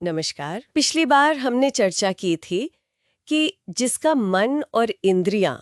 नमस्कार। पिछली बार हमने चर्चा की थी कि जिसका मन और इंद्रियां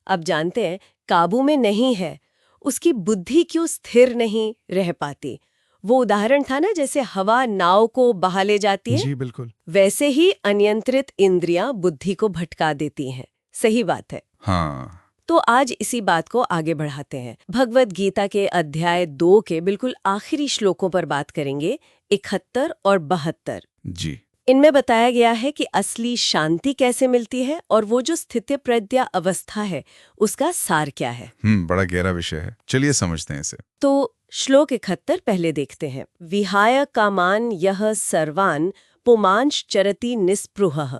अब जानते हैं काबू में नहीं है, उसकी बुद्धि क्यों स्थिर नहीं रह पाती। वो उदाहरण था ना, जैसे हवा नाव को बहा ले जाती है, जी बिल्कुल। वैसे ही अनियंत्रित इंद्रियां बुद्धि को भटका देती हैं। सही बात है। हाँ। तो आज इसी बात को आगे बढ़ाते हैं। भगवत गीता के अध्याय 2 के बिल्कुल आखिरी श्लोकों पर बात करेंगे, 71 और 72। जी। इनमें बताया गया है कि असली शांति कैसे मिलती है और वो जो स्थितप्रज्ञ अवस्था है उसका सार क्या है। बड़ा गहरा विषय है, चलिए समझते हैं इसे। तो श्लोक 71 पहले देखते हैं। विहाय कामान यह सर्वान पुमांश चरति निस्पृहः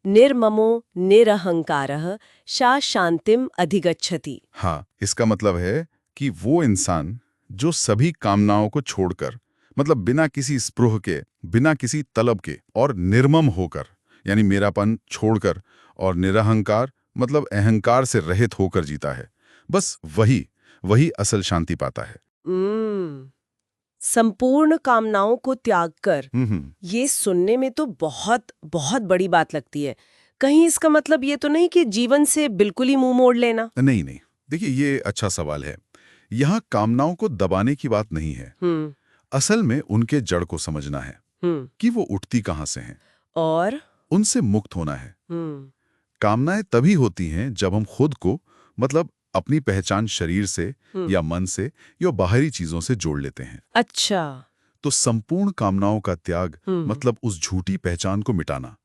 निर्ममो निरहंकारः सा शांतिम अधिगच्छति। हाँ, इसका मतलब है कि वो इंसान जो सभी कामनाओं को छोड़कर, मतलब बिना किसी स्पृह के, बिना किसी तलब के और निर्मम होकर, यानी मेरापन छोड़कर, और निरहंकार मतलब अहंकार से रहित होकर जीता है, बस वही असल शांति पाता है। संपूर्ण कामनाओं को त्याग कर, हम्म। ये सुनने में तो बहुत बहुत बड़ी बात लगती है। कहीं इसका मतलब ये तो नहीं कि जीवन से बिल्कुल ही मुंह मोड़ लेना। नहीं नहीं, देखिए ये अच्छा सवाल है। यहाँ कामनाओं को दबाने की बात नहीं है, असल में उनके जड़ को समझना है कि वो उठती कहाँ से हैं और उनसे मुक्त होना है। कामनाएं तभी होती हैं जब हम खुद को, मतलब अपनी पहचान शरीर से या मन से या बाहरी चीजों से जोड़ लेते हैं। अच्छा। तो संपूर्ण कामनाओं का त्याग मतलब उस झूठी पहचान को मिटाना,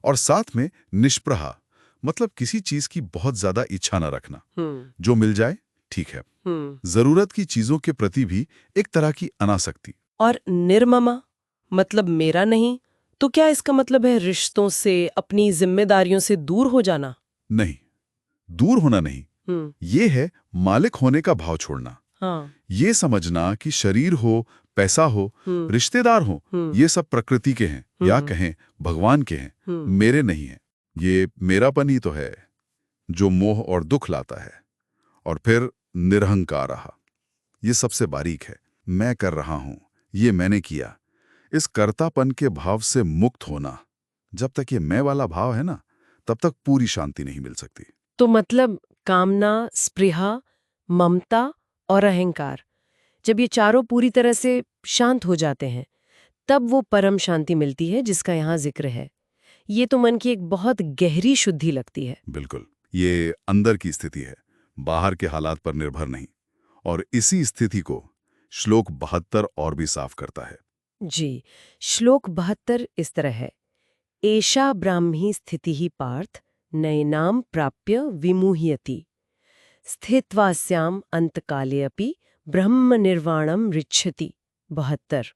और साथ में निष्प्रहा मतलब किसी चीज की बहुत ज्यादा इच्छा न रखना। जो मिल जाए ठीक है। जरूरत की चीजों के प्रति भी एक तरह की अनासक्ति। और निर्ममा मतलब मेरा नहीं, तो क्या इसका मतलब है रिश्तों से, अपनी जिम्मेदारियों से दूर हो जाना? नहीं, दूर होना नहीं, ये है मालिक होने का भाव छोड़ना। हाँ। ये समझना कि शरीर हो, पैसा हो, रिश्तेदार हो, ये सब प्रकृति के हैं, या कहें भगवान के हैं, मेरे नहीं हैं। ये मेरापन ही तो है जो मोह और दुख लाता है। और फिर निरहंकार रहा, ये सबसे बारीक है। मैं कर रहा हूं, ये मैंने किया, इस कर्तापन के भाव से मुक्त होना। जब तक ये मैं वाला भाव है ना, तब तक पूरी शांति नहीं मिल सकती। तो मतलब कामना, स्पृहा, ममता और अहंकार, जब ये चारों पूरी तरह से शांत हो जाते हैं, तब वो परम शांति मिलती है जिसका यहाँ जिक्र है। ये तो मन की एक बहुत गहरी शुद्धि लगती है। बिल्कुल, ये अंदर की स्थिति है, बाहर के हालात पर निर्भर नहीं। और इसी स्थिति को श्लोक 72 और भी साफ करता है। जी, श्लोक 72 इस तरह है। एषा ब्राह्मी स्थितिः पार्थ नैनाम प्राप्य विमुह्यति स्थित्वास्याम अंतकाले अपि ब्रह्म निर्वाणम रिच्छति। 72।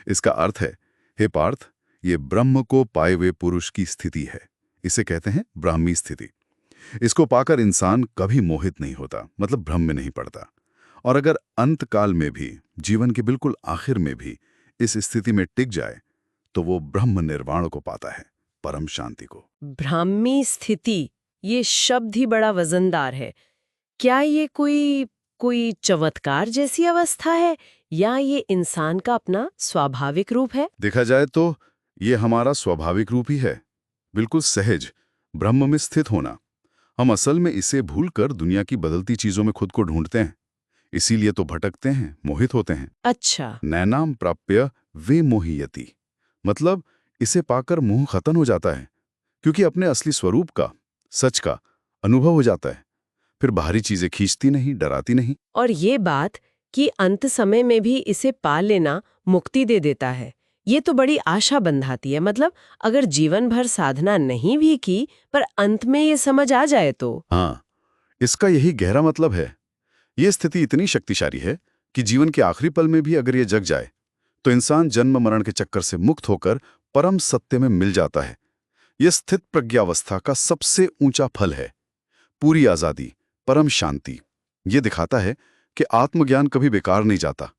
इसका अर्थ है, हे पार्थ, ये ब्रह्म को पाए हुए पुरुष की स्थिति है। इसे कहते हैं ब्राह्मी स्थिति। इसको पाकर इंसान कभी मोहित नहीं होता, मतलब भ्रम में नहीं पड़ता। और अगर अंत काल में भी, जीवन के बिल्कुल आखिर में भी इस स्थिति में टिक जाए, तो वो ब्रह्म निर्वाण को पाता है, परम शांति को। ब्राह्मी स्थिति, ये शब्द ही बड़ा वजनदार है। क्या ये कोई चमत्कार जैसी अवस्था है या ये इंसान का अपना स्वाभाविक रूप है? देखा जाए तो ये हमारा स्वाभाविक रूप ही है, बिल्कुल सहज ब्रह्म में स्थित होना। हम असल में इसे भूलकर दुनिया की बदलती चीजों में खुद को ढूंढते हैं, इसीलिए तो भटकते हैं, मोहित होते हैं। अच्छा। नैनाम प्राप्य वे मोहियति, मतलब इसे पाकर मोह खत्म हो जाता है, क्योंकि अपने असली स्वरूप का, सच का अनुभव हो जाता है। फिर बाहरी चीजें खींचती नहीं, डराती नहीं। और ये बात कि अंत समय में भी इसे पा लेना मुक्ति दे देता है, ये तो बड़ी आशा बंधाती है। मतलब अगर जीवन भर साधना नहीं भी की, पर अंत में ये समझ आ जाए तो। हाँ, इसका यही गहरा मतलब है। ये स्थिति इतनी शक्तिशाली है कि जीवन के आखिरी पल में भी अगर ये जग जाए, तो इंसान जन्म मरण के चक्कर से मुक्त होकर परम सत्य में मिल जाता है। यह स्थित प्रज्ञावस्था का सबसे ऊंचा फल है, पूरी आजादी, परम शांति। ये दिखाता है कि आत्मज्ञान कभी बेकार नहीं जाता,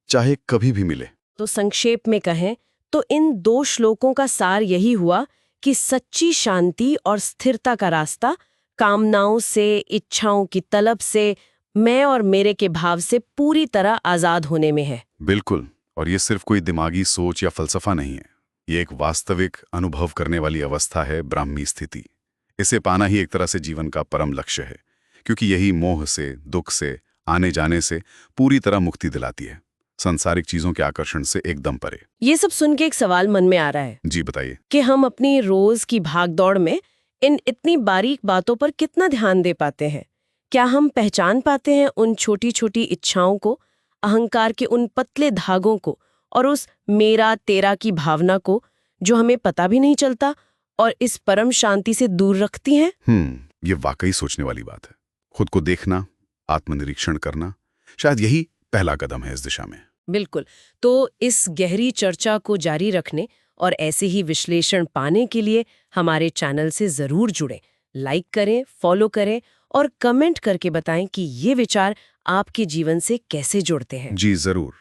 चाहे कभी भी मिले। तो संक्षेप में कहें तो इन 2 श्लोकों का सार यही हुआ कि सच्ची शांति और स्थिरता का रास्ता कामनाओं से, इच्छाओं की तलब से, मैं और मेरे के भाव से पूरी तरह आजाद होने में है। बिल्कुल, और ये सिर्फ कोई दिमागी सोच या फलसफा नहीं है, ये एक वास्तविक अनुभव करने वाली अवस्था है, ब्राह्मी स्थिति। इसे पाना ही एक तरह से जीवन का परम लक्ष्य है, क्योंकि यही मोह से, दुख से, आने जाने से पूरी तरह मुक्ति दिलाती है, सांसारिक चीजों के आकर्षण से एकदम परे। ये सब सुन के एक सवाल मन में आ रहा है जी बताइए। कि हम अपनी रोज की भागदौड़ में इन इतनी बारीक बातों पर कितना ध्यान दे पाते हैं? क्या हम पहचान पाते हैं उन छोटी छोटी इच्छाओं को, अहंकार के उन पतले धागों को और उस मेरा तेरा की भावना को जो हमें पता भी नहीं चलता और इस परम शांति से दूर रखती हैं? ये वाकई सोचने वाली बात है। खुद को देखना, आत्मनिरीक्षण करना, शायद यही पहला कदम है इस दिशा में। बिल्कुल। तो इस गहरी चर्चा को जारी रखने और ऐसे ही विश्लेषण पाने के लिए हमारे चैनल से जरूर जुड़ें, लाइक करें, फॉलो करें और कमेंट करके बताएं कि ये विचार आपके जीवन से कैसे जुड़ते हैं। जी जरूर।